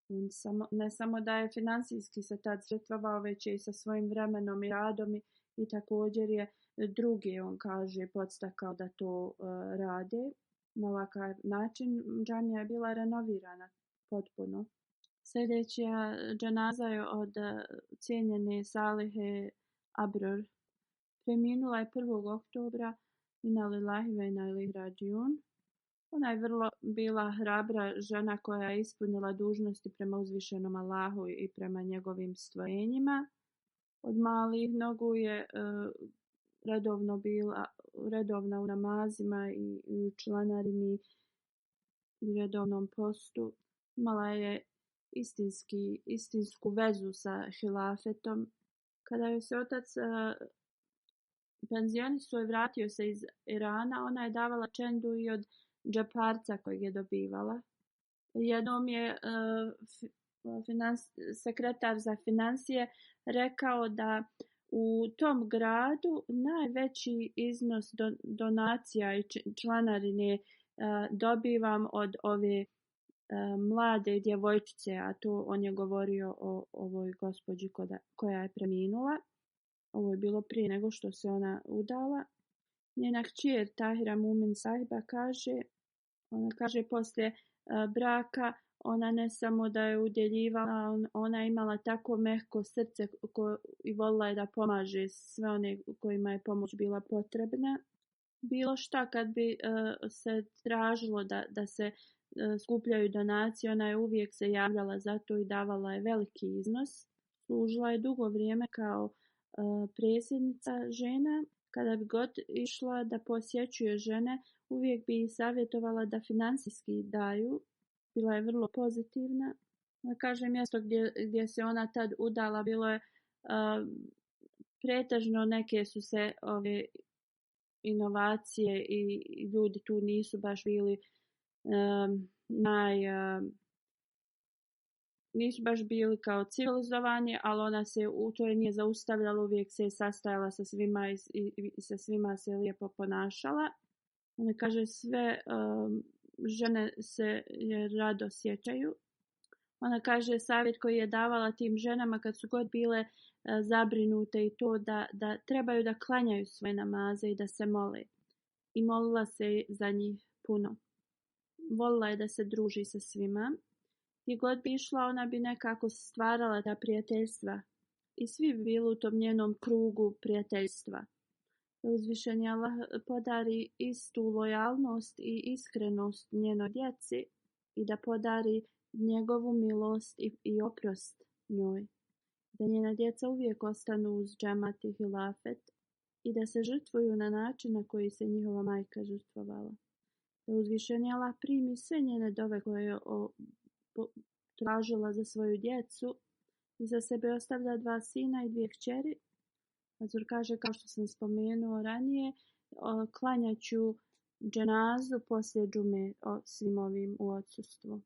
Speaker 2: On ne samo da je financijski se tad žrtvovao, već je i sa svojim vremenom i radom i također je druge, on kaže, podstakao da to rade. Na ovakav način džamija je bila renovirana potpuno. Sljedeća dženaza je od cijenjene Salihe Abror. Preminula je 1. oktobra. Inna lillahi wa inna ilaihi rađiun. Ona je vrlo bila hrabra žena koja je ispunila dužnosti prema uzvišenom Allahu i prema njegovim stvorenjima. Od malih nogu je redovna u namazima i u članarini i redovnom postu. Imala je istinsku vezu sa hilafetom. Kada joj se otac penzionisao i vratio se iz Irana, ona je davala čendu i od džeparca kojeg je dobivala. Jednom je sekretar za financije rekao da u tom gradu najveći iznos donacija i članarine dobivam od ove mlade djevojčice, a to on je govorio o ovoj gospođi koja je preminula. Ovo je bilo prije nego što se ona udala. Njena kćer Tahira Mumin Sahiba kaže poslije braka ona ne samo da je udjeljivala, ona je imala tako mehko srce i volila je da pomaže sve one kojima je pomoć bila potrebna. Bilo šta kad bi se tražilo da se skupljaju donacije, ona je uvijek se javljala za to i davala je veliki iznos. Služila je dugo vrijeme kao predsjednica žena. Kada bi god išla da posjećuje žene, uvijek bi ih savjetovala da financijski daju. Bila je vrlo pozitivna. Kaže, mjesto gdje se ona tad udala bilo je pretežno neke su se ove inovacije i ljudi tu nisu baš bili nisu baš bili kao civilizovani, ali ona se u to nije zaustavljala, uvijek se je sastajala sa svima i sa svima se lijepo ponašala. Ona kaže sve žene se rado sjećaju. Ona kaže savjet koji je davala tim ženama kad su god bile zabrinute i to da trebaju da klanjaju svoje namaze i da se mole. I molila se za njih puno. Volila je da se druži sa svima. Gdje god bi išla, ona bi nekako stvarala ta prijateljstva. I svi bi bili u tom njenom krugu prijateljstva. Da uzvišeni Allah podari istu lojalnost i iskrenost njenoj djeci i da podari njegovu milost i oprost njoj. Da njena djeca uvijek ostanu uz džemat i hilafet i da se žrtvuju na način na koji se njihova majka žrtvovala. Da uzvišeni Allah primi sve njene dove koje je tražila za svoju djecu i za sebe ostavlja 2 sina i 2 kćeri. Azur kaže, kao što sam spomenuo ranije, klanjaću dženazu poslije džume svim ovim u odsustvu.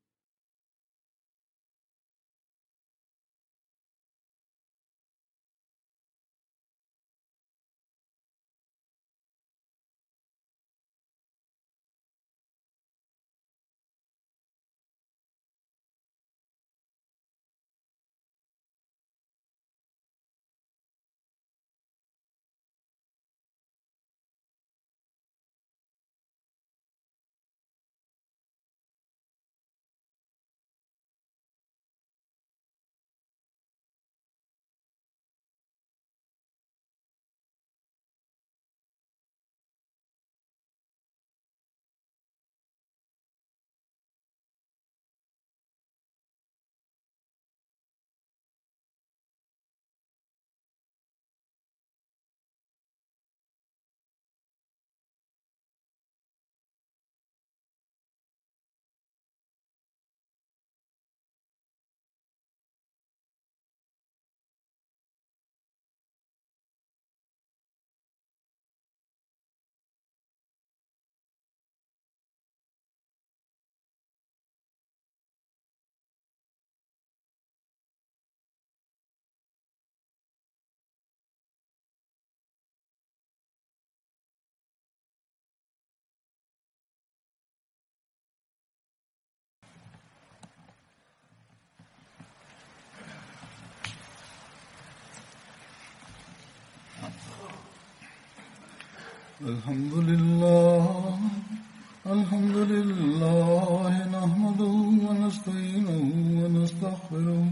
Speaker 1: الحمد لله نحمده ونستعينه ونستغفره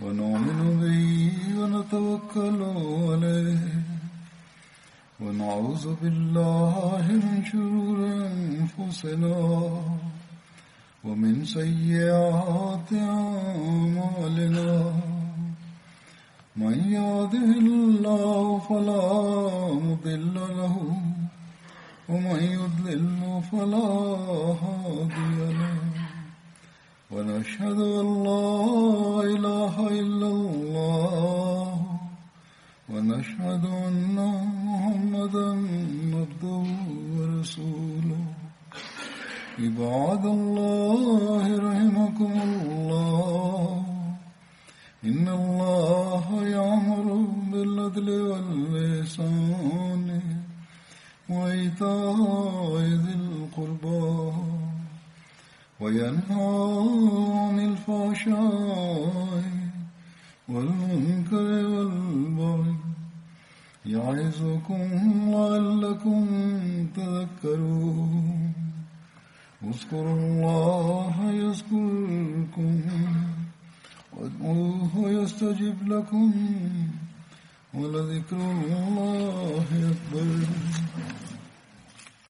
Speaker 1: ونؤمن به ونتوكل عليه ونعوذ بالله من شرور أنفسنا ومن سيئات أعمالنا من يهده الله فلا مضل له ومن يضلل فلا هادي له ونشهد أن لا إله إلا الله ونشهد أن محمدا عبده ورسوله عباد الله رحمكم الله إن الله يأمر بالعدل والإحسان وإيتاء ذي القربى وينهى عن الفحشاء والمنكر والبغي يعظكم لعلكم تذكرون اذكروا الله يذكركم وادعوه يستجب لكم ولذكر الله أكبر